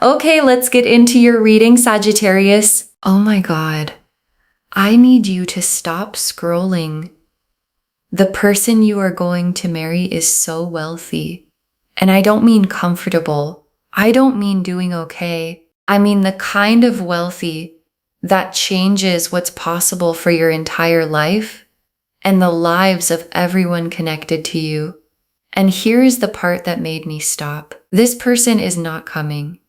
Okay, let's get into your reading, Sagittarius. Oh my God. I need you to stop scrolling. The person you are going to marry is so wealthy. And I don't mean comfortable. I don't mean doing okay. I mean the kind of wealthy that changes what's possible for your entire life and the lives of everyone connected to you. And here's the part that made me stop. This person is not coming.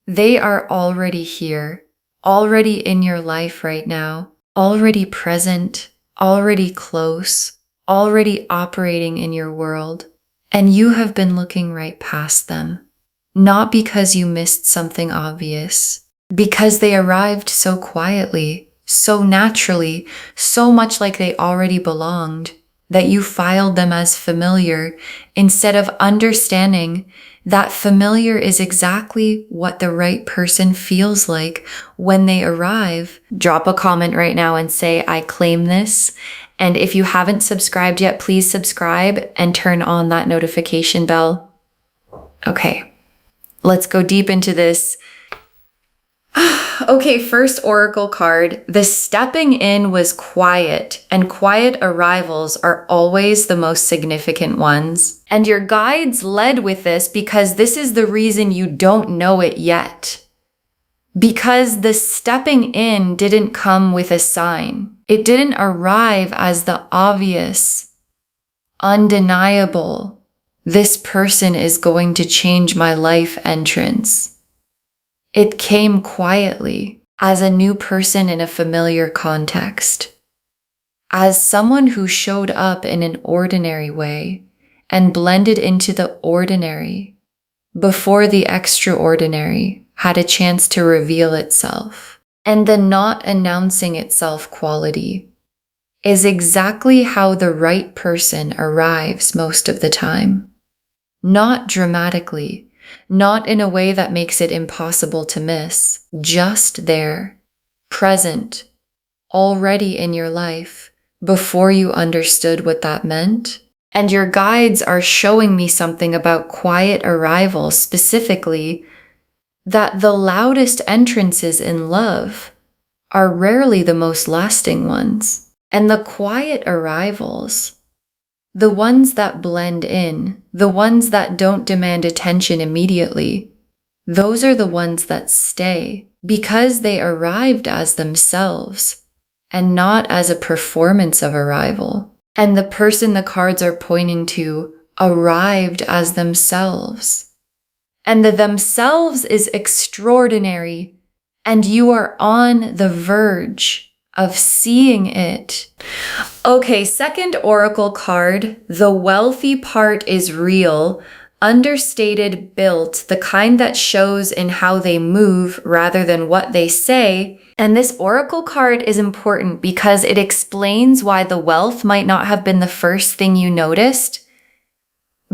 They are already here, already in your life right now, already present, already close, already operating in your world. And you have been looking right past them. Not because you missed something obvious, because they arrived so quietly, so naturally, so much like they already belonged, that you filed them as familiar instead of understanding that familiar is exactly what the right person feels like when they arrive. Drop a comment right now and say, I claim this. And if you haven't subscribed yet, please subscribe and turn on that notification bell. Okay, let's go deep into this. Okay, first oracle card. The stepping in was quiet, and quiet arrivals are always the most significant ones. And your guides led with this because this is the reason you don't know it yet. Because the stepping in didn't come with a sign. It didn't arrive as the obvious, undeniable, this person is going to change my life entrance. It came quietly, as a new person in a familiar context, as someone who showed up in an ordinary way and blended into the ordinary before the extraordinary had a chance to reveal itself. And the not announcing itself quality is exactly how the right person arrives most of the time. Not dramatically, not in a way that makes it impossible to miss, just there, present, already in your life, before you understood what that meant. And your guides are showing me something about quiet arrivals, specifically, that the loudest entrances in love are rarely the most lasting ones. And the quiet arrivals, the ones that blend in, the ones that don't demand attention immediately, those are the ones that stay because they arrived as themselves and not as a performance of arrival. And the person the cards are pointing to arrived as themselves. And the themselves is extraordinary, and you are on the verge of seeing it. Okay, second oracle card. The wealthy part is real, understated, built, the kind that shows in how they move rather than what they say. And this oracle card is important because it explains why the wealth might not have been the first thing you noticed,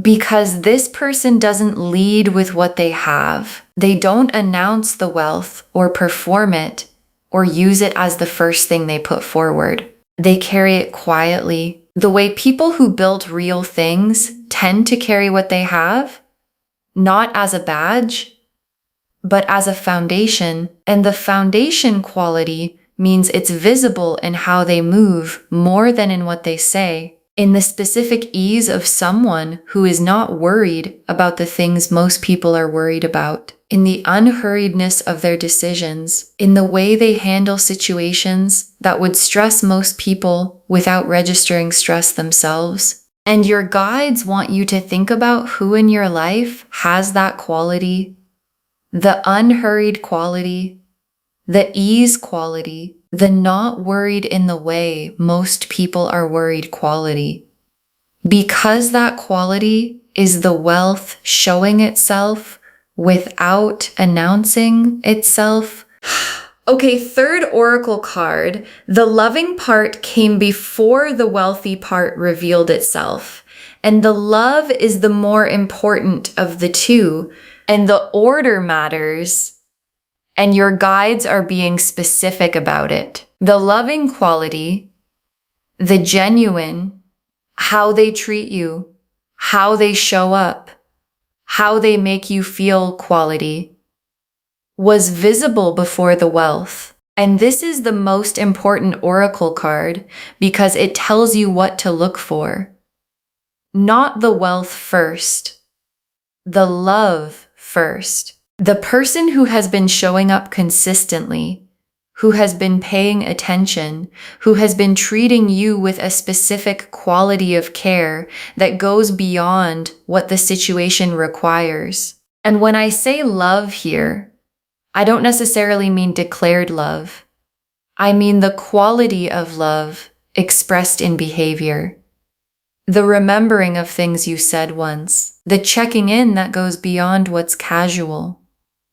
because this person doesn't lead with what they have. They don't announce the wealth or perform it or use it as the first thing they put forward. They carry it quietly. The way people who built real things tend to carry what they have, not as a badge, but as a foundation. And the foundation quality means it's visible in how they move more than in what they say. In the specific ease of someone who is not worried about the things most people are worried about, in the unhurriedness of their decisions, in the way they handle situations that would stress most people without registering stress themselves. And your guides want you to think about who in your life has that quality, the unhurried quality, the ease quality, the not worried in the way most people are worried quality. Because that quality is the wealth showing itself without announcing itself. Okay, third oracle card. The loving part came before the wealthy part revealed itself. And the love is the more important of the two. And the order matters. And your guides are being specific about it. The loving quality, the genuine, how they treat you, how they show up, how they make you feel quality, was visible before the wealth. And this is the most important oracle card because it tells you what to look for. Not the wealth first, the love first. The person who has been showing up consistently, who has been paying attention, who has been treating you with a specific quality of care that goes beyond what the situation requires. And when I say love here, I don't necessarily mean declared love. I mean the quality of love expressed in behavior. The remembering of things you said once, the checking in that goes beyond what's casual.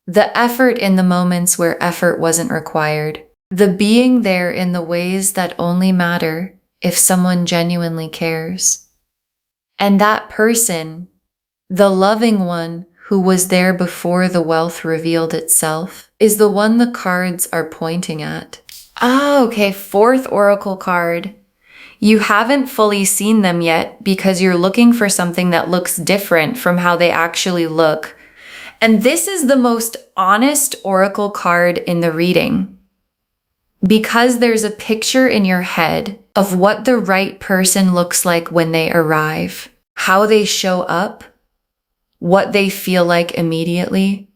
The effort in the moments where effort wasn't required. The being there in the ways that only matter if someone genuinely cares. And that person, the loving one who was there before the wealth revealed itself, is the one the cards are pointing at. Okay, fourth oracle card. You haven't fully seen them yet because you're looking for something that looks different from how they actually look. And this is the most honest oracle card in the reading because there's a picture in your head of what the right person looks like when they arrive, how they show up, what they feel like immediately,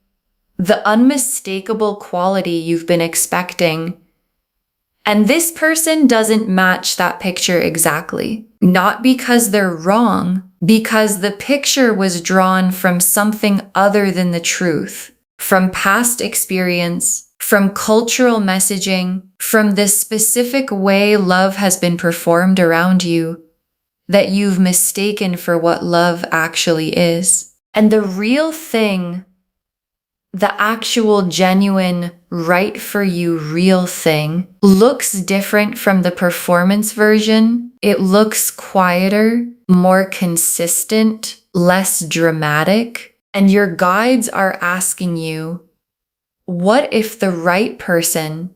the unmistakable quality you've been expecting. And this person doesn't match that picture exactly. Not because they're wrong, because the picture was drawn from something other than the truth, from past experience, from cultural messaging, from this specific way love has been performed around you that you've mistaken for what love actually is. And the real thing, the actual genuine, right for you, real thing, looks different from the performance version. It looks quieter, more consistent, less dramatic. And your guides are asking you, what if the right person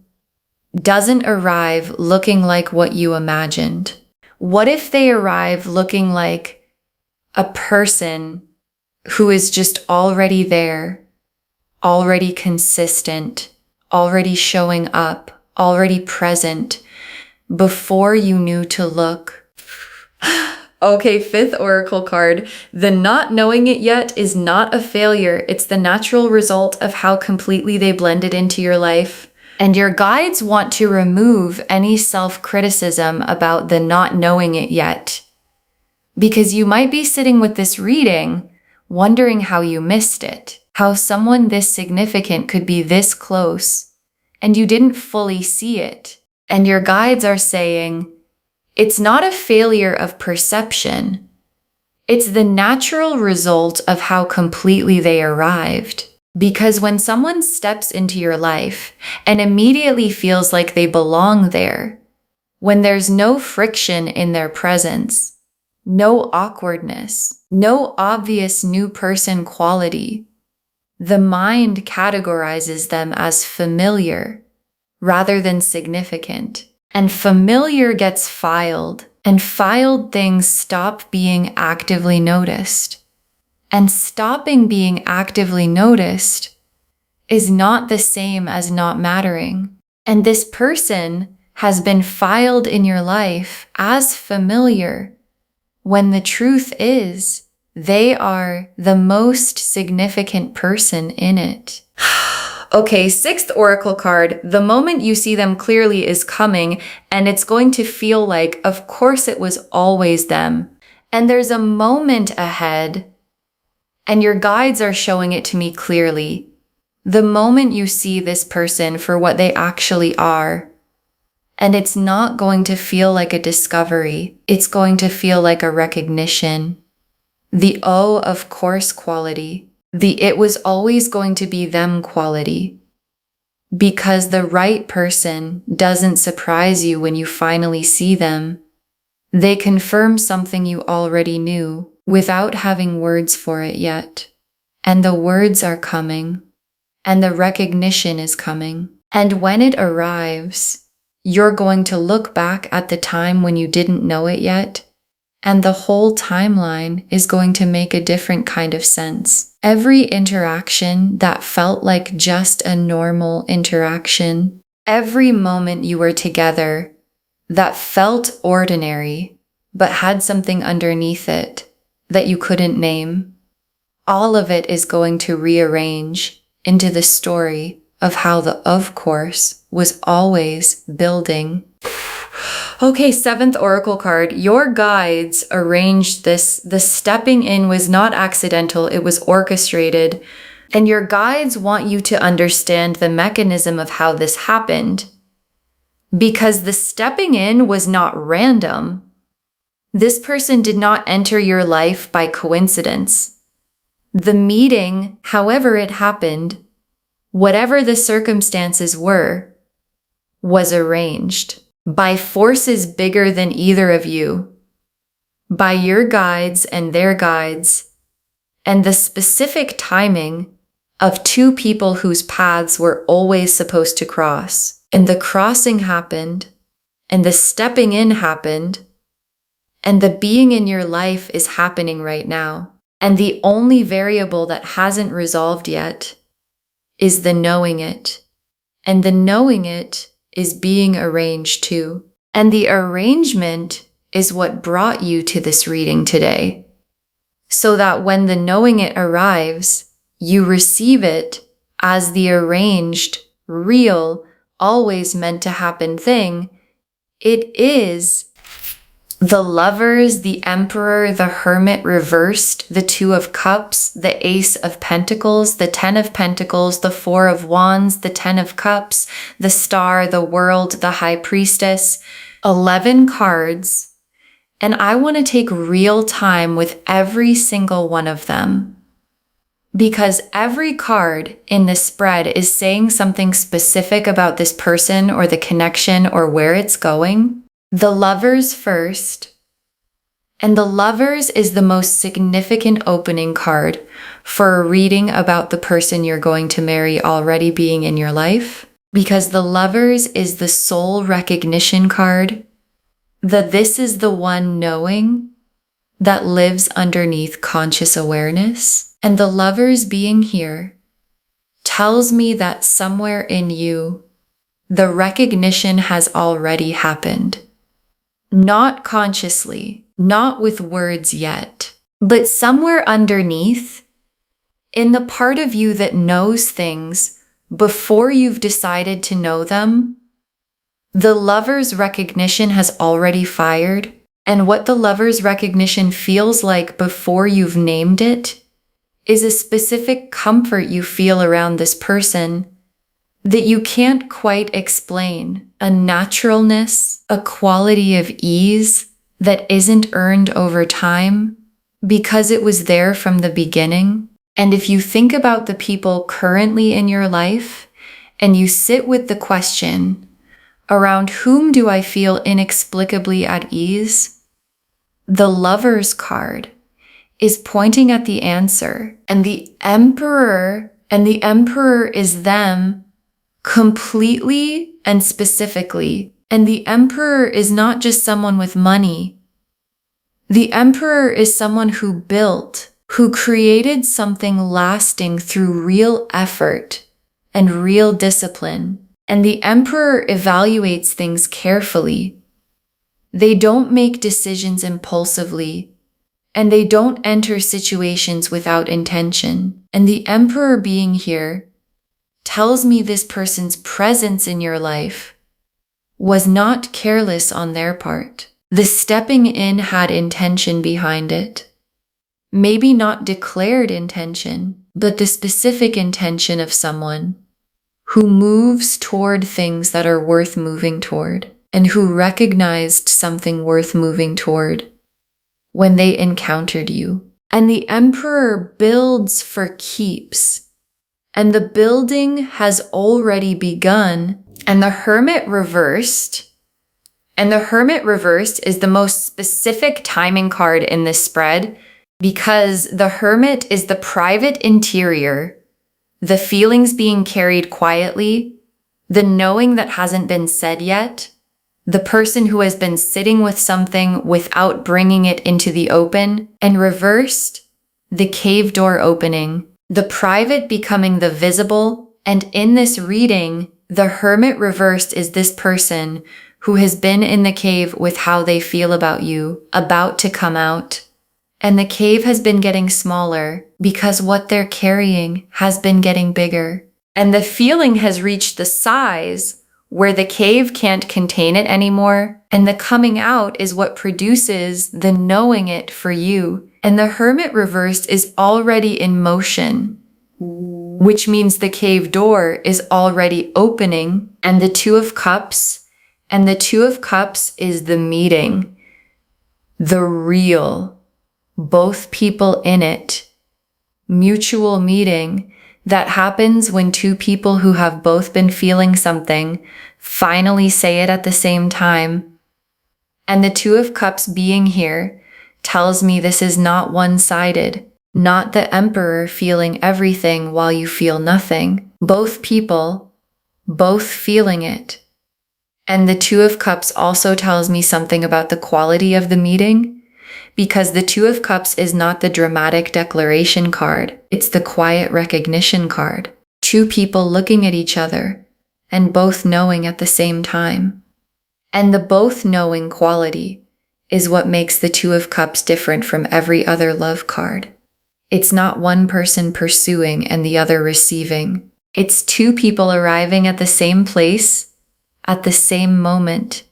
doesn't arrive looking like what you imagined? What if they arrive looking like a person who is just already there, already consistent, already showing up, already present, before you knew to look? Okay, fifth oracle card. The not knowing it yet is not a failure. It's the natural result of how completely they blended into your life. And your guides want to remove any self-criticism about the not knowing it yet. Because you might be sitting with this reading, wondering how you missed it. How someone this significant could be this close, and you didn't fully see it. And your guides are saying, it's not a failure of perception. It's the natural result of how completely they arrived. Because when someone steps into your life and immediately feels like they belong there, when there's no friction in their presence, no awkwardness, no obvious new person quality, the mind categorizes them as familiar rather than significant. And familiar gets filed, and filed things stop being actively noticed. And stopping being actively noticed is not the same as not mattering. And this person has been filed in your life as familiar, when the truth is, they are the most significant person in it. Okay, sixth oracle card. The moment you see them clearly is coming, and it's going to feel like, of course it was always them. And there's a moment ahead, and your guides are showing it to me clearly. The moment you see this person for what they actually are. And it's not going to feel like a discovery. It's going to feel like a recognition. The oh, of course quality. The it was always going to be them quality. Because the right person doesn't surprise you when you finally see them. They confirm something you already knew without having words for it yet. And the words are coming. And the recognition is coming. And when it arrives, you're going to look back at the time when you didn't know it yet, and the whole timeline is going to make a different kind of sense. Every interaction that felt like just a normal interaction, every moment you were together that felt ordinary but had something underneath it that you couldn't name, all of it is going to rearrange into the story of how the of course was always building. Okay, 7th oracle card. Your guides arranged this. The stepping in was not accidental, it was orchestrated. And your guides want you to understand the mechanism of how this happened. Because the stepping in was not random. This person did not enter your life by coincidence. The meeting, however it happened, whatever the circumstances were, was arranged by forces bigger than either of you, by your guides and their guides, and the specific timing of two people whose paths were always supposed to cross. And the crossing happened, and the stepping in happened, and the being in your life is happening right now. And the only variable that hasn't resolved yet is the knowing it. And the knowing it is being arranged too. And the arrangement is what brought you to this reading today. So that when the knowing it arrives, you receive it as the arranged, real, always meant to happen thing. It is the Lovers, the Emperor, the Hermit reversed, the Two of Cups, the Ace of Pentacles, the Ten of Pentacles, the Four of Wands, the Ten of Cups, the Star, the World, the High Priestess. 11 cards. And I want to take real time with every single one of them. Because every card in this spread is saying something specific about this person or the connection or where it's going. The Lovers first, and the Lovers is the most significant opening card for a reading about the person you're going to marry already being in your life, because the Lovers is the soul recognition card, this is the one knowing that lives underneath conscious awareness. And the Lovers being here tells me that somewhere in you, the recognition has already happened. Not consciously, not with words yet, but somewhere underneath, in the part of you that knows things before you've decided to know them, the Lover's recognition has already fired. And what the Lover's recognition feels like before you've named it is a specific comfort you feel around this person that you can't quite explain, a naturalness, a quality of ease that isn't earned over time because it was there from the beginning. And if you think about the people currently in your life and you sit with the question, around whom do I feel inexplicably at ease? The Lover's card is pointing at the answer, and the Emperor is them completely and specifically. And the Emperor is not just someone with money. The Emperor is someone who built, who created something lasting through real effort and real discipline. And the Emperor evaluates things carefully. They don't make decisions impulsively, and they don't enter situations without intention. And the Emperor being here tells me this person's presence in your life was not careless on their part. The stepping in had intention behind it. Maybe not declared intention, but the specific intention of someone who moves toward things that are worth moving toward, and who recognized something worth moving toward when they encountered you. And the Emperor builds for keeps, and the building has already begun. And the Hermit reversed, is the most specific timing card in this spread, because the Hermit is the private interior, the feelings being carried quietly, the knowing that hasn't been said yet, the person who has been sitting with something without bringing it into the open, and reversed, the cave door opening, the private becoming the visible, and in this reading, the Hermit reversed is this person who has been in the cave with how they feel about you, about to come out. And the cave has been getting smaller because what they're carrying has been getting bigger. And the feeling has reached the size where the cave can't contain it anymore. And the coming out is what produces the knowing it for you. And the Hermit reversed is already in motion, which means the cave door is already opening. And the Two of Cups, and the Two of Cups is the meeting, the real, both people in it, mutual meeting that happens when two people who have both been feeling something finally say it at the same time. And the Two of Cups being here tells me this is not one-sided, not the Emperor feeling everything while you feel nothing. Both people, both feeling it. And the Two of Cups also tells me something about the quality of the meeting, because the Two of Cups is not the dramatic declaration card. It's the quiet recognition card. Two people looking at each other and both knowing at the same time. And the both knowing quality is what makes the Two of Cups different from every other love card. It's not one person pursuing and the other receiving. It's two people arriving at the same place at the same moment.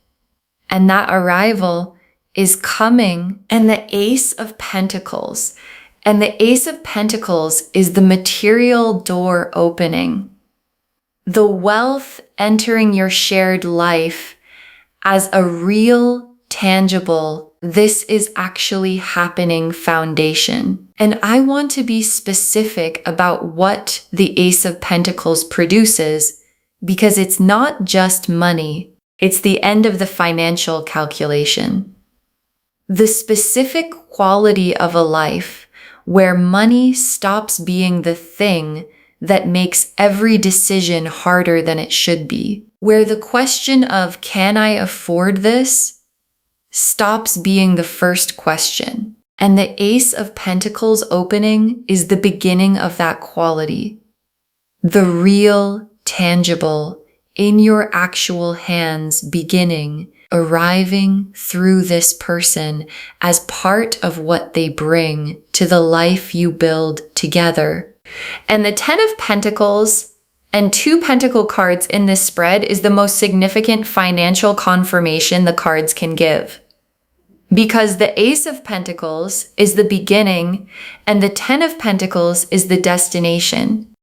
And that arrival is coming. And the Ace of Pentacles. And the Ace of Pentacles is the material door opening. The wealth entering your shared life as a real, tangible, this is actually happening foundation. And I want to be specific about what the Ace of Pentacles produces, because it's not just money. It's the end of the financial calculation. The specific quality of a life where money stops being the thing that makes every decision harder than it should be. Where the question of, can I afford this, stops being the first question. And the Ace of Pentacles opening is the beginning of that quality. The real, tangible, in your actual hands beginning, arriving through this person as part of what they bring to the life you build together. And the Ten of Pentacles and two Pentacle cards in this spread is the most significant financial confirmation the cards can give. Because the Ace of Pentacles is the beginning and the Ten of Pentacles is the destination.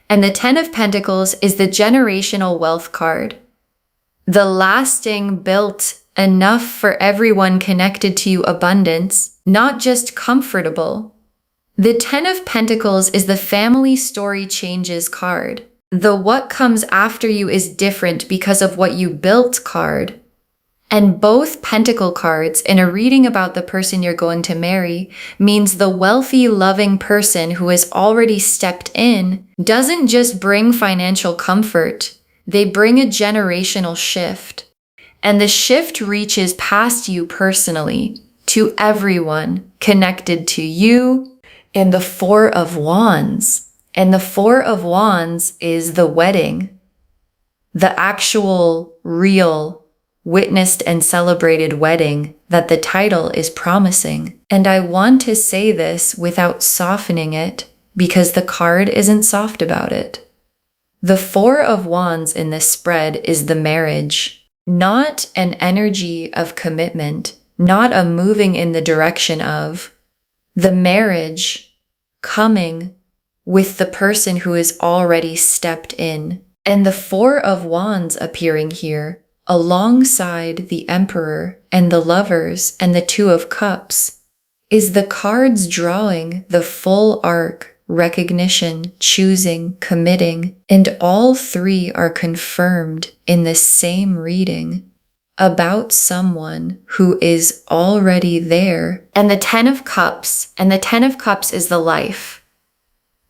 And the Ten of Pentacles is the generational wealth card. The lasting, built enough for everyone connected to you abundance, not just comfortable. The Ten of Pentacles is the family story changes card. The what comes after you is different because of what you built card. And both Pentacle cards in a reading about the person you're going to marry means the wealthy, loving person who has already stepped in doesn't just bring financial comfort. They bring a generational shift. And the shift reaches past you personally to everyone connected to you. And the Four of Wands. And the Four of Wands is the wedding. The actual, real, witnessed and celebrated wedding that the title is promising. And I want to say this without softening it because the card isn't soft about it. The Four of Wands in this spread is the marriage, not an energy of commitment, not a moving in the direction of, the marriage coming with the person who is already stepped in. And the Four of Wands appearing here alongside the Emperor and the Lovers and the Two of Cups is the cards drawing the full arc, recognition, choosing, committing, and all three are confirmed in the same reading about someone who is already there. And the Ten of Cups, and the Ten of Cups is the life,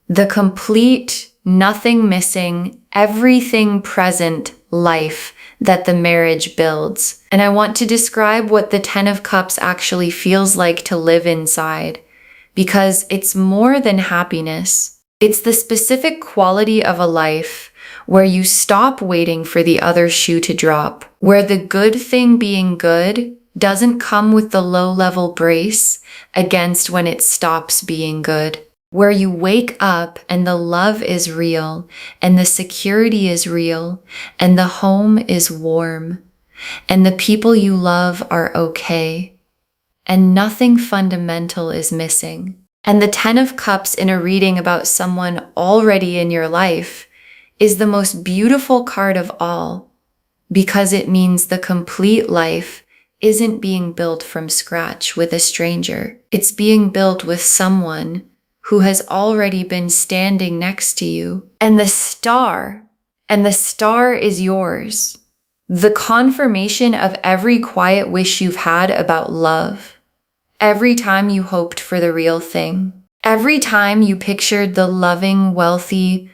the complete, nothing missing, everything present life that the marriage builds. And I want to describe what the Ten of Cups actually feels like to live inside, because it's more than happiness. It's the specific quality of a life where you stop waiting for the other shoe to drop, where the good thing being good doesn't come with the low-level brace against when it stops being good, where you wake up and the love is real and the security is real and the home is warm and the people you love are okay and nothing fundamental is missing. And the 10 of Cups in a reading about someone already in your life is the most beautiful card of all because it means the complete life isn't being built from scratch with a stranger. It's being built with someone who has already been standing next to you. And the star is yours. The confirmation of every quiet wish you've had about love. Every time you hoped for the real thing. Every time you pictured the loving, wealthy,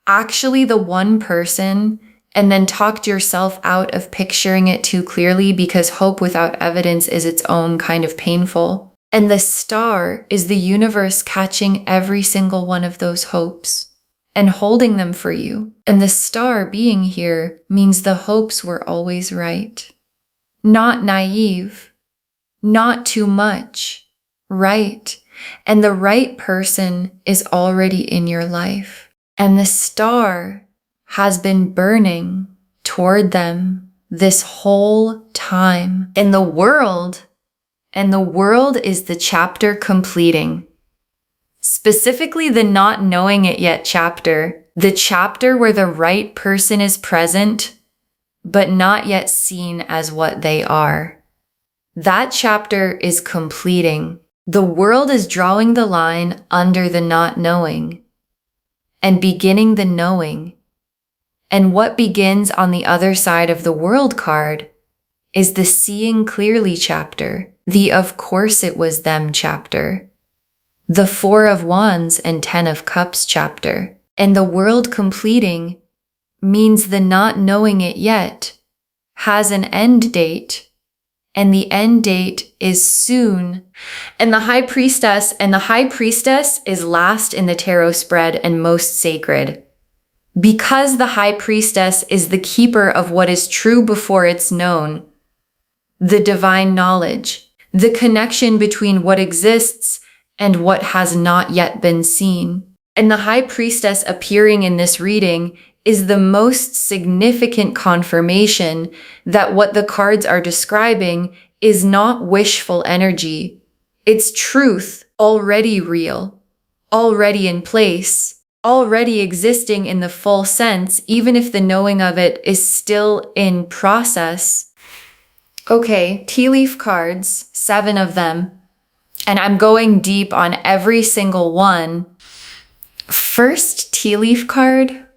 actually the one person, and then talked yourself out of picturing it too clearly because hope without evidence is its own kind of painful. And the star is the universe catching every single one of those hopes and holding them for you. And the star being here means the hopes were always right. Not naive, not too much, right. And the right person is already in your life. And the star has been burning toward them this whole time. And the world is the chapter completing. Specifically the not knowing it yet chapter. The chapter where the right person is present, but not yet seen as what they are. That chapter is completing. The world is drawing the line under the not knowing and beginning the knowing. And what begins on the other side of the world card is the seeing clearly chapter, the of course it was them chapter, the 4 of Wands and 10 of Cups chapter. And the world completing means the not knowing it yet has an end date, and the end date is soon. And the High Priestess is last in the tarot spread and most sacred. Because the High Priestess is the keeper of what is true before it's known, the divine knowledge, the connection between what exists and what has not yet been seen. And the High Priestess appearing in this reading is the most significant confirmation that what the cards are describing is not wishful energy. It's truth already real, already in place, already existing in the full sense, even if the knowing of it is still in process. Okay, tea leaf cards, 7 of them, and I'm going deep on every single one. First tea leaf card,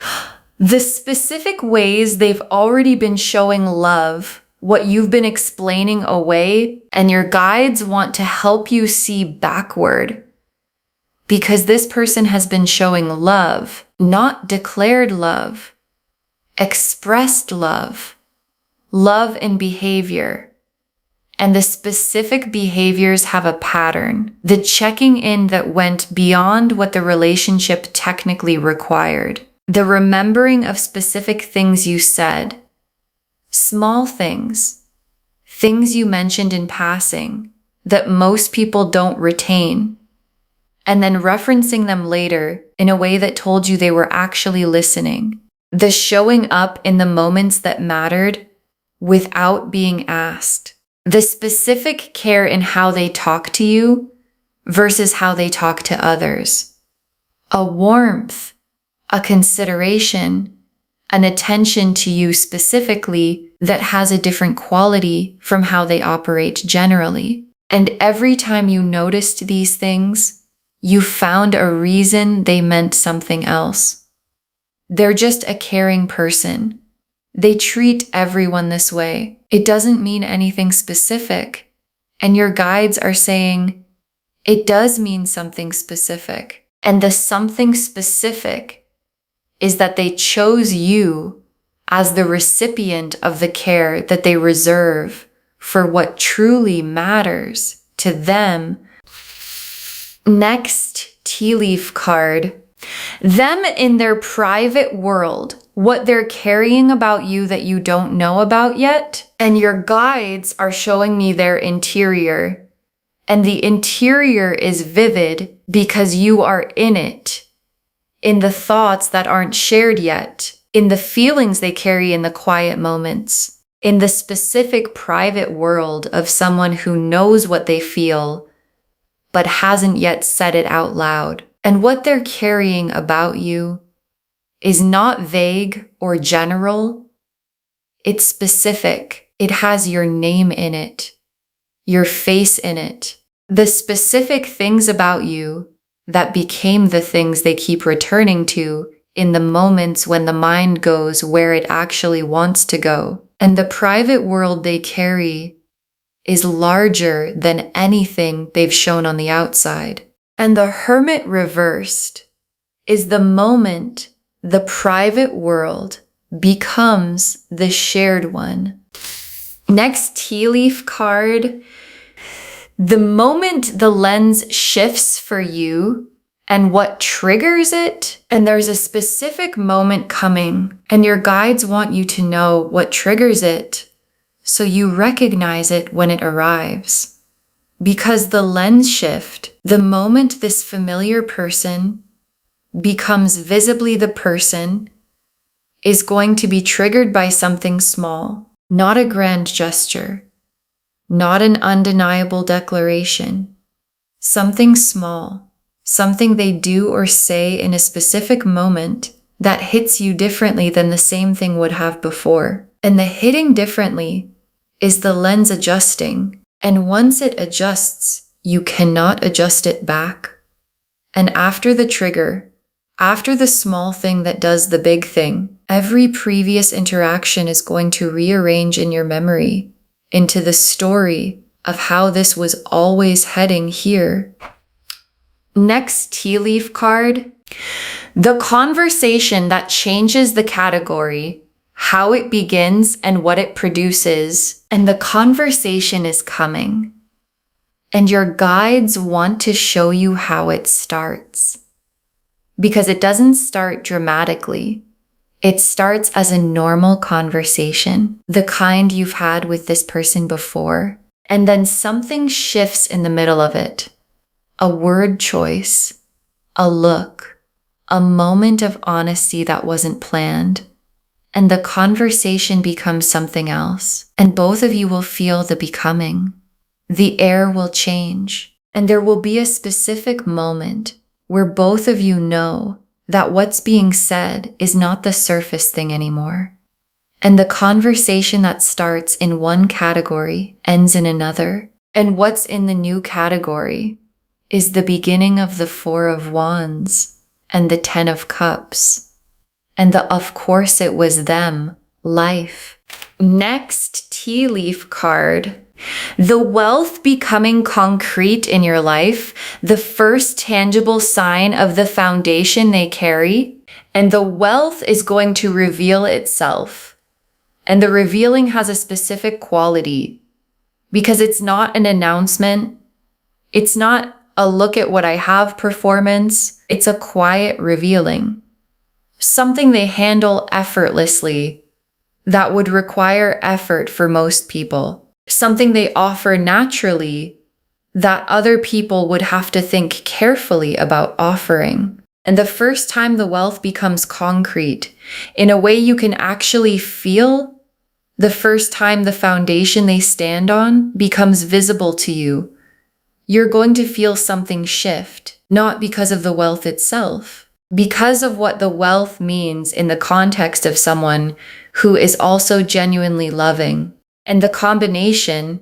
the specific ways they've already been showing love, what you've been explaining away, and your guides want to help you see backward. Because this person has been showing love, not declared love, expressed love, love in behavior. And the specific behaviors have a pattern, the checking in that went beyond what the relationship technically required, the remembering of specific things you said, small things, things you mentioned in passing that most people don't retain, and then referencing them later in a way that told you they were actually listening, the showing up in the moments that mattered without being asked. The specific care in how they talk to you versus how they talk to others. A warmth, a consideration, an attention to you specifically that has a different quality from how they operate generally. And every time you noticed these things, you found a reason they meant something else. They're just a caring person. They treat everyone this way. It doesn't mean anything specific. And your guides are saying, it does mean something specific. And the something specific is that they chose you as the recipient of the care that they reserve for what truly matters to them. Next tea leaf card, Them in their private world, what they're carrying about you that you don't know about yet. And your guides are showing me their interior. And the interior is vivid because you are in it, in the thoughts that aren't shared yet, in the feelings they carry in the quiet moments, in the specific private world of someone who knows what they feel, but hasn't yet said it out loud. And what they're carrying about you is not vague or general. It's specific. It has your name in it, your face in it, the specific things about you that became the things they keep returning to in the moments when the mind goes where it actually wants to go. And the private world they carry is larger than anything they've shown on the outside. And the Hermit reversed is the moment the private world becomes the shared one. Next tea leaf card. The moment the lens shifts for you and what triggers it, and there's a specific moment coming, and your guides want you to know what triggers it so you recognize it when it arrives. Because the lens shift, the moment this familiar person becomes visibly the person, is going to be triggered by something small, not a grand gesture, not an undeniable declaration, something small, something they do or say in a specific moment that hits you differently than the same thing would have before. And the hitting differently is the lens adjusting. And once it adjusts, you cannot adjust it back. And after the trigger, after the small thing that does the big thing, every previous interaction is going to rearrange in your memory into the story of how this was always heading here. Next tea leaf card. The conversation that changes the category, how it begins and what it produces, and the conversation is coming. And your guides want to show you how it starts. Because it doesn't start dramatically. It starts as a normal conversation, the kind you've had with this person before, and then something shifts in the middle of it. A word choice, a look, a moment of honesty that wasn't planned, and the conversation becomes something else, and both of you will feel the becoming. The air will change, and there will be a specific moment where both of you know that what's being said is not the surface thing anymore. And the conversation that starts in one category ends in another. And what's in the new category is the beginning of the Four of Wands and the Ten of Cups. And the of course it was them, life. Next tea leaf card. The wealth becoming concrete in your life, the first tangible sign of the foundation they carry, and the wealth is going to reveal itself. And the revealing has a specific quality because it's not an announcement. It's not a look at what I have performance. It's a quiet revealing. Something they handle effortlessly that would require effort for most people. Something they offer naturally that other people would have to think carefully about offering. And the first time the wealth becomes concrete, in a way you can actually feel, the first time the foundation they stand on becomes visible to you, you're going to feel something shift, not because of the wealth itself, because of what the wealth means in the context of someone who is also genuinely loving. And the combination,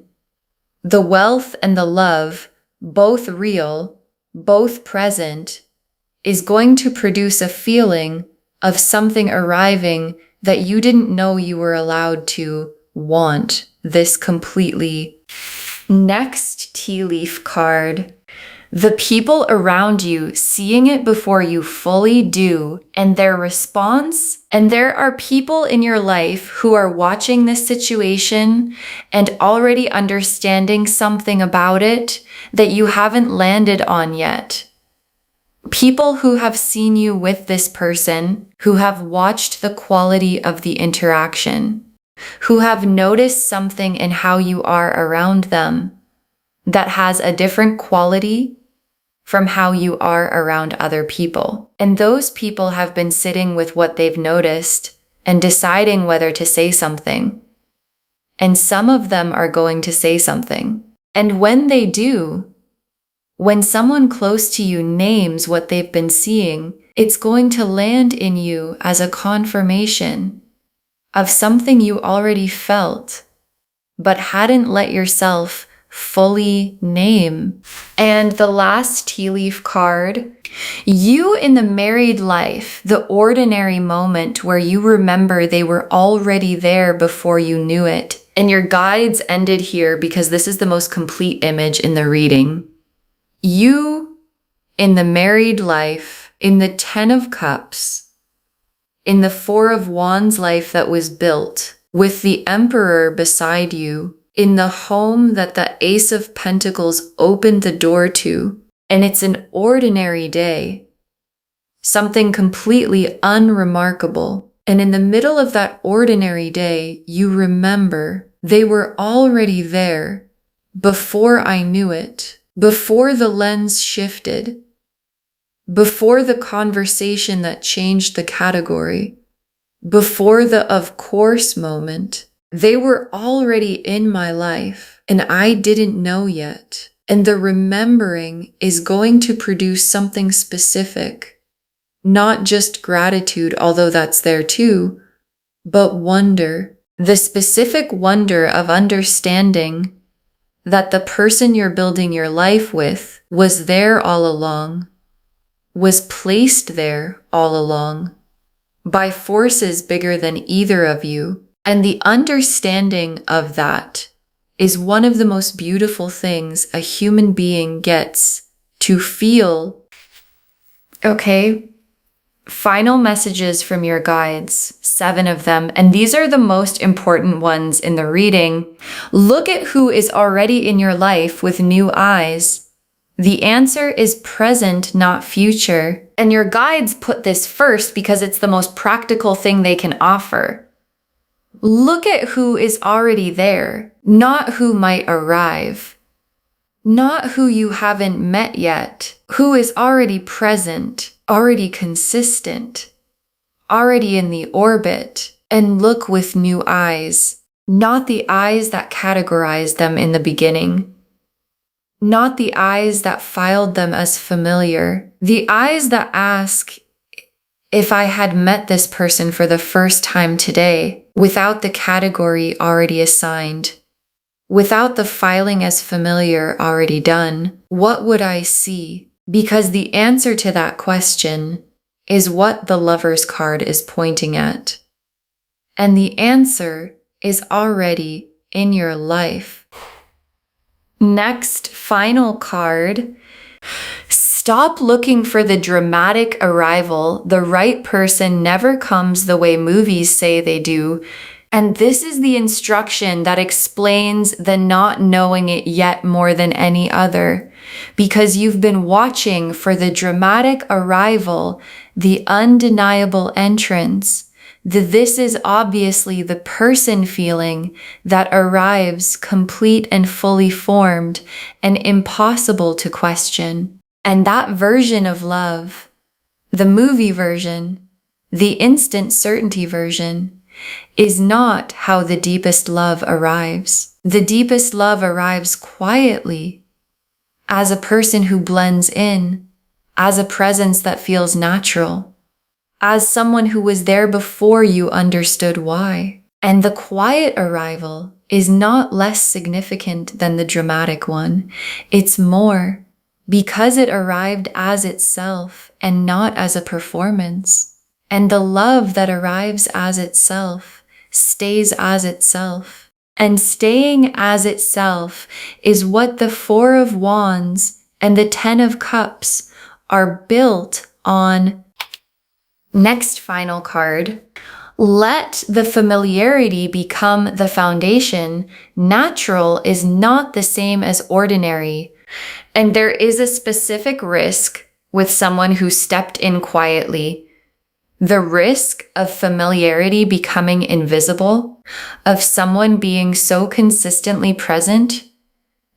the wealth and the love, both real, both present, is going to produce a feeling of something arriving that you didn't know you were allowed to want this completely. Next tea leaf card. The people around you seeing it before you fully do, and their response. And there are people in your life who are watching this situation and already understanding something about it that you haven't landed on yet. People who have seen you with this person, who have watched the quality of the interaction, who have noticed something in how you are around them that has a different quality from how you are around other people. And those people have been sitting with what they've noticed and deciding whether to say something. And some of them are going to say something. And when they do, when someone close to you names what they've been seeing, it's going to land in you as a confirmation of something you already felt, but hadn't let yourself fully name. And the last tea leaf card, you in the married life, the ordinary moment where you remember they were already there before you knew it. And your guides ended here because this is the most complete image in the reading. You in the married life, in the 10 of Cups, in the 4 of Wands life that was built, with the Emperor beside you, in the home that the Ace of Pentacles opened the door to, and it's an ordinary day, something completely unremarkable. And in the middle of that ordinary day, you remember they were already there before I knew it, before the lens shifted, before the conversation that changed the category, before the of course moment. They were already in my life and I didn't know yet. And the remembering is going to produce something specific, not just gratitude, although that's there too, but wonder. The specific wonder of understanding that the person you're building your life with was there all along, was placed there all along by forces bigger than either of you. And the understanding of that is one of the most beautiful things a human being gets to feel. Okay, final messages from your guides, 7 of them, and these are the most important ones in the reading. Look at who is already in your life with new eyes. The answer is present, not future. And your guides put this first because it's the most practical thing they can offer. Look at who is already there, not who might arrive, not who you haven't met yet, who is already present, already consistent, already in the orbit, and look with new eyes, not the eyes that categorized them in the beginning, not the eyes that filed them as familiar, the eyes that ask, if I had met this person for the first time today, without the category already assigned, without the filing as familiar already done, what would I see? Because the answer to that question is what the Lover's card is pointing at. And the answer is already in your life. Next, final card. Stop looking for the dramatic arrival. The right person never comes the way movies say they do. And this is the instruction that explains the not knowing it yet more than any other. Because you've been watching for the dramatic arrival, the undeniable entrance. This is obviously the person feeling that arrives complete and fully formed and impossible to question. And that version of love, the movie version, the instant certainty version, is not how the deepest love arrives. The deepest love arrives quietly, as a person who blends in, as a presence that feels natural, as someone who was there before you understood why. And the quiet arrival is not less significant than the dramatic one. It's more, because it arrived as itself and not as a performance. And the love that arrives as itself stays as itself. And staying as itself is what the 4 of Wands and the 10 of Cups are built on. Next final card. Let the familiarity become the foundation. Natural is not the same as ordinary. And there is a specific risk with someone who stepped in quietly, the risk of familiarity becoming invisible, of someone being so consistently present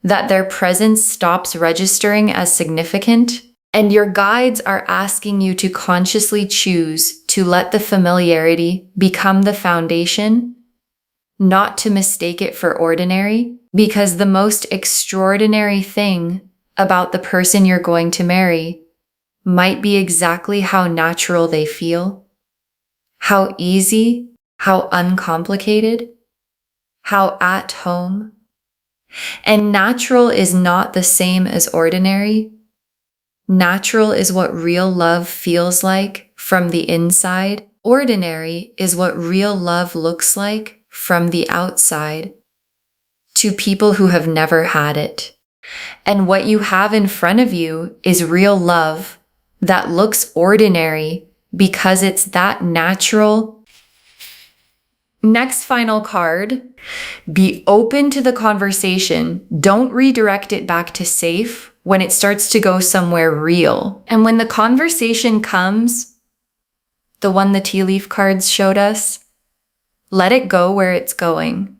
that their presence stops registering as significant, and your guides are asking you to consciously choose to let the familiarity become the foundation, not to mistake it for ordinary, because the most extraordinary thing about the person you're going to marry might be exactly how natural they feel, how easy, how uncomplicated, how at home. And natural is not the same as ordinary. Natural is what real love feels like from the inside. Ordinary is what real love looks like from the outside to people who have never had it. And what you have in front of you is real love that looks ordinary because it's that natural. Next final card, be open to the conversation. Don't redirect it back to safe when it starts to go somewhere real. And when the conversation comes, the one the tea leaf cards showed us, let it go where it's going.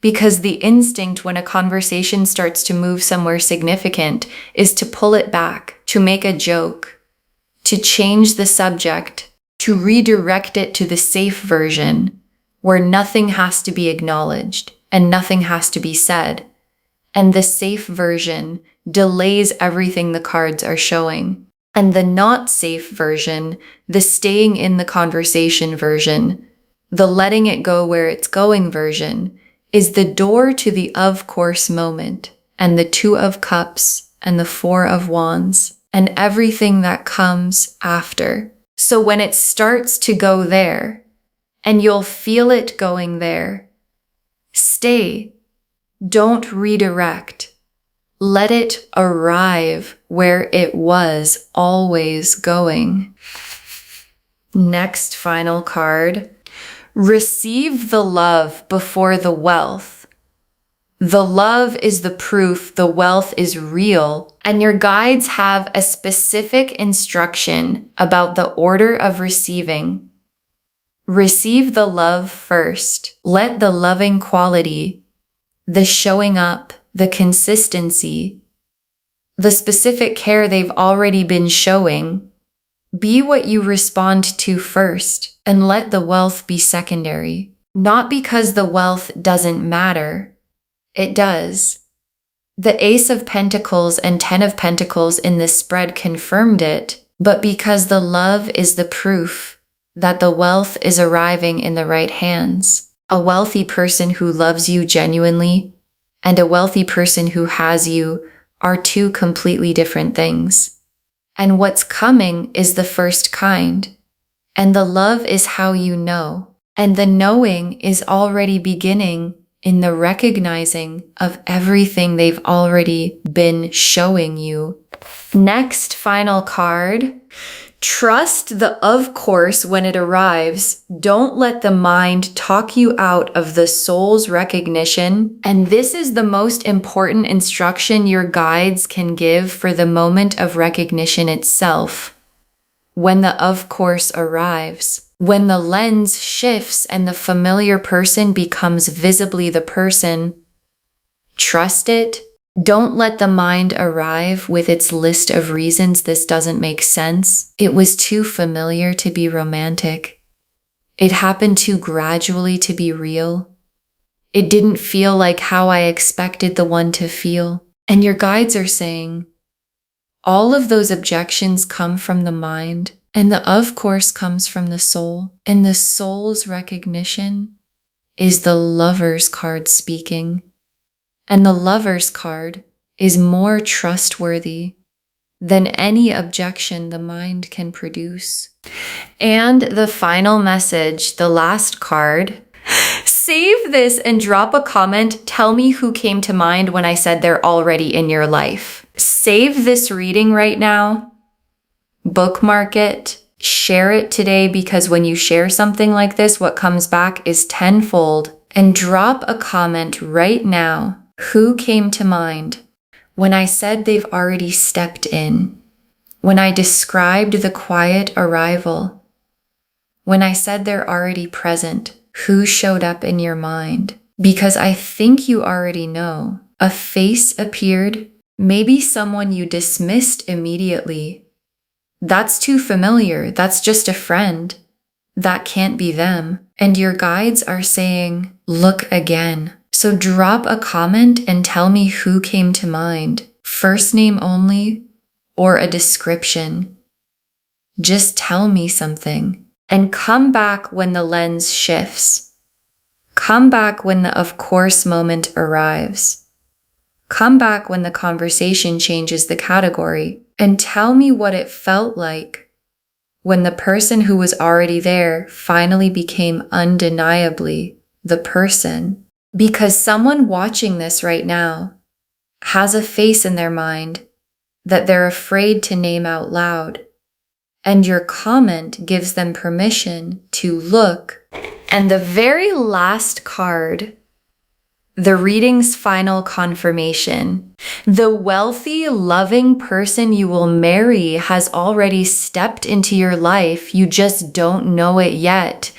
Because the instinct when a conversation starts to move somewhere significant is to pull it back, to make a joke, to change the subject, to redirect it to the safe version, where nothing has to be acknowledged and nothing has to be said. And the safe version delays everything the cards are showing. And the not safe version, the staying in the conversation version, the letting it go where it's going version, is the door to the of course moment and the 2 of cups and the 4 of wands and everything that comes after. So when it starts to go there, and you'll feel it going there, stay. Don't redirect. Let it arrive where it was always going. Next final card. Receive the love before the wealth. The love is the proof the wealth is real, and your guides have a specific instruction about the order of receiving. Receive the love first. Let the loving quality, the showing up, the consistency, the specific care they've already been showing, be what you respond to first, and let the wealth be secondary. Not because the wealth doesn't matter. It does. The Ace of Pentacles and 10 of Pentacles in this spread confirmed it, but because the love is the proof that the wealth is arriving in the right hands. A wealthy person who loves you genuinely and a wealthy person who has you are 2 completely different things. And what's coming is the first kind. And the love is how you know. And the knowing is already beginning in the recognizing of everything they've already been showing you. Next final card. Trust the of course when it arrives. Don't let the mind talk you out of the soul's recognition. And this is the most important instruction your guides can give for the moment of recognition itself. When the of course arrives, when the lens shifts and the familiar person becomes visibly the person, trust it. Don't let the mind arrive with its list of reasons this doesn't make sense. It was too familiar to be romantic. It happened too gradually to be real. It didn't feel like how I expected the one to feel. And your guides are saying, all of those objections come from the mind, and the of course comes from the soul. And the soul's recognition is the Lover's card speaking. And the Lover's card is more trustworthy than any objection the mind can produce. And the final message, the last card. Save this and drop a comment. Tell me who came to mind when I said they're already in your life. Save this reading right now. Bookmark it. Share it today, because when you share something like this, what comes back is tenfold. And drop a comment right now. Who came to mind when I said they've already stepped in? When I described the quiet arrival, when I said they're already present, who showed up in your mind? Because I think you already know. A face appeared, maybe someone you dismissed immediately. That's too familiar, that's just a friend. That can't be them. And your guides are saying, look again. So drop a comment and tell me who came to mind. First name only, or a description. Just tell me something. And come back when the lens shifts. Come back when the of course moment arrives. Come back when the conversation changes the category. And tell me what it felt like when the person who was already there finally became undeniably the person. Because someone watching this right now has a face in their mind that they're afraid to name out loud. And your comment gives them permission to look. And the very last card, the reading's final confirmation. The wealthy, loving person you will marry has already stepped into your life. You just don't know it yet.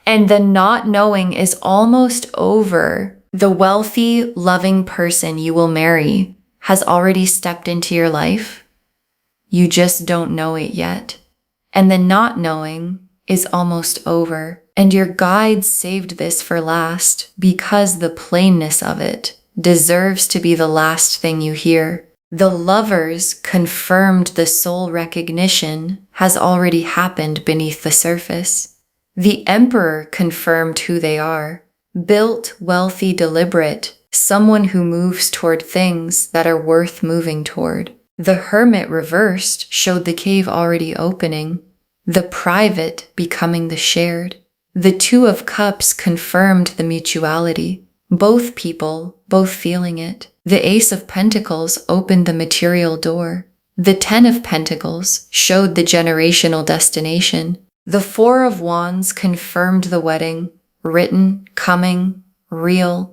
And the not knowing is almost over. The wealthy, loving person you will marry has already stepped into your life. You just don't know it yet. And the not knowing is almost over. And your guides saved this for last because the plainness of it deserves to be the last thing you hear. The lovers confirmed the soul recognition has already happened beneath the surface. The emperor confirmed who they are. Built, wealthy, deliberate, someone who moves toward things that are worth moving toward. The hermit reversed showed the cave already opening, the private becoming the shared. The Two of Cups confirmed the mutuality, both people, both feeling it. The Ace of Pentacles opened the material door. The Ten of Pentacles showed the generational destination. The Four of Wands confirmed the wedding, written, coming, real.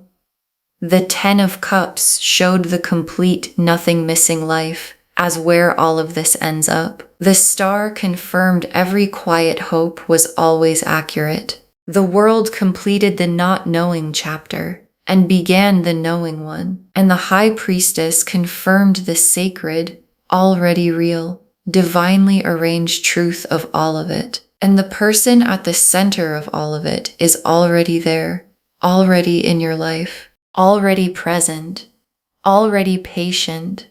The Ten of Cups showed the complete, nothing missing life as where all of this ends up. The Star confirmed every quiet hope was always accurate. The World completed the not knowing chapter and began the knowing one. And the High Priestess confirmed the sacred, already real, divinely arranged truth of all of it. And the person at the center of all of it is already there, already in your life, already present, already patient,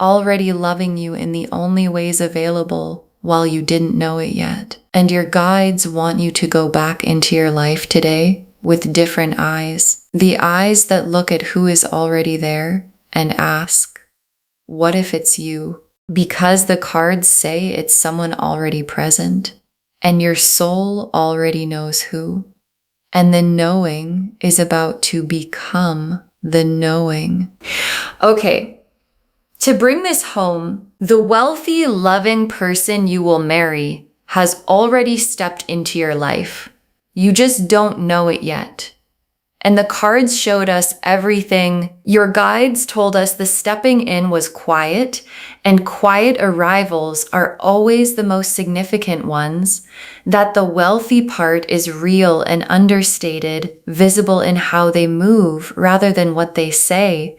already loving you in the only ways available while you didn't know it yet. And your guides want you to go back into your life today with different eyes. The eyes that look at who is already there and ask, what if it's you? Because the cards say it's someone already present. And your soul already knows who. And the knowing is about to become the knowing. Okay, to bring this home, the wealthy, loving person you will marry has already stepped into your life. You just don't know it yet. And the cards showed us everything. Your guides told us the stepping in was quiet, and quiet arrivals are always the most significant ones, that the wealthy part is real and understated, visible in how they move rather than what they say,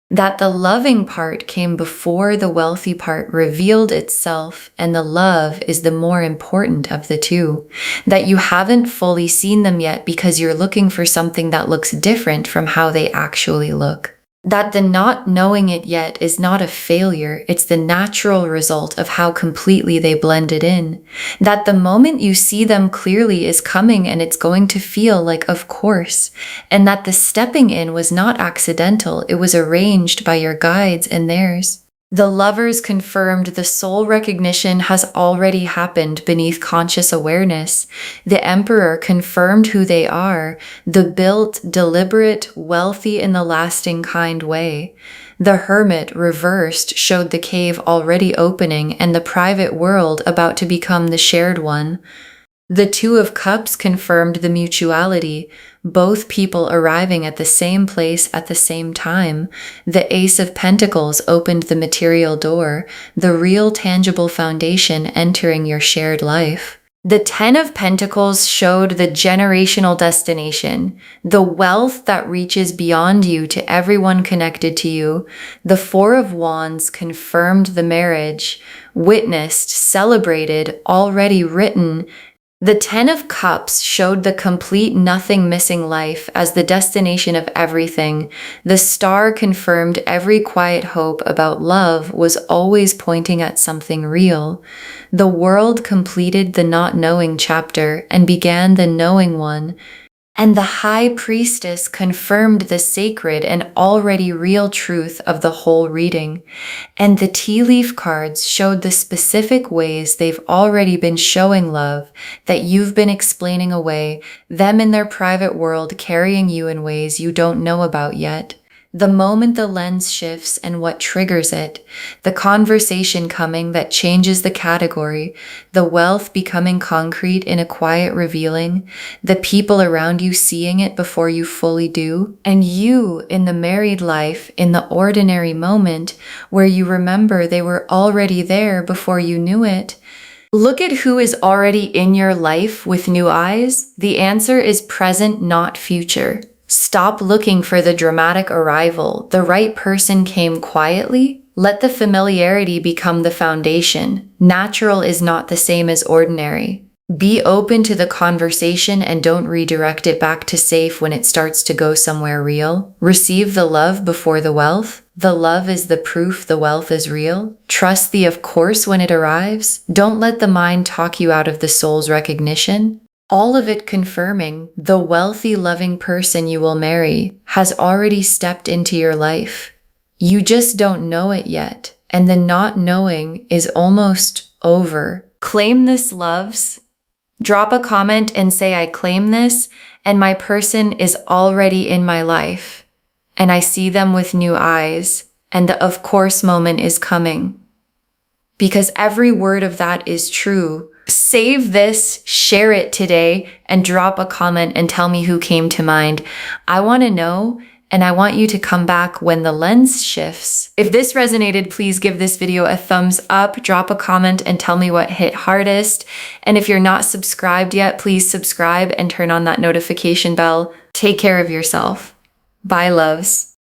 that the loving part came before the wealthy part revealed itself, and the love is the more important of the two, that you haven't fully seen them yet because you're looking for something that looks different from how they actually look. That the not knowing it yet is not a failure, it's the natural result of how completely they blended in. That the moment you see them clearly is coming and it's going to feel like of course. And that the stepping in was not accidental, it was arranged by your guides and theirs. The lovers confirmed the soul recognition has already happened beneath conscious awareness. The emperor confirmed who they are, the built, deliberate, wealthy in the lasting kind way. The hermit reversed showed the cave already opening and the private world about to become the shared one. The Two of Cups confirmed the mutuality, both people arriving at the same place at the same time. The Ace of Pentacles opened the material door, the real tangible foundation entering your shared life. The Ten of Pentacles showed the generational destination, the wealth that reaches beyond you to everyone connected to you. The Four of Wands confirmed the marriage, witnessed, celebrated, already written. The Ten of Cups showed the complete nothing missing life as the destination of everything. The Star confirmed every quiet hope about love was always pointing at something real. The World completed the not knowing chapter and began the knowing one. And the High Priestess confirmed the sacred and already real truth of the whole reading. And the tea leaf cards showed the specific ways they've already been showing love that you've been explaining away, them in their private world carrying you in ways you don't know about yet. The moment the lens shifts and what triggers it, the conversation coming that changes the category, the wealth becoming concrete in a quiet revealing, the people around you seeing it before you fully do, and you in the married life in the ordinary moment where you remember they were already there before you knew it. Look at who is already in your life with new eyes. The answer is present, not future. Stop looking for the dramatic arrival. The right person came quietly. Let the familiarity become the foundation. Natural is not the same as ordinary. Be open to the conversation and don't redirect it back to safe when it starts to go somewhere real. Receive the love before the wealth. The love is the proof the wealth is real. Trust the of course when it arrives. Don't let the mind talk you out of the soul's recognition. All of it confirming the wealthy, loving person you will marry has already stepped into your life. You just don't know it yet, and the not knowing is almost over. Claim this, loves. Drop a comment and say, I claim this, and my person is already in my life, and I see them with new eyes, and the of course moment is coming. Because every word of that is true. Save this, share it today, and drop a comment and tell me who came to mind. I want to know, and I want you to come back when the lens shifts. If this resonated, please give this video a thumbs up, drop a comment, and tell me what hit hardest. And if you're not subscribed yet, please subscribe and turn on that notification bell. Take care of yourself. Bye, loves.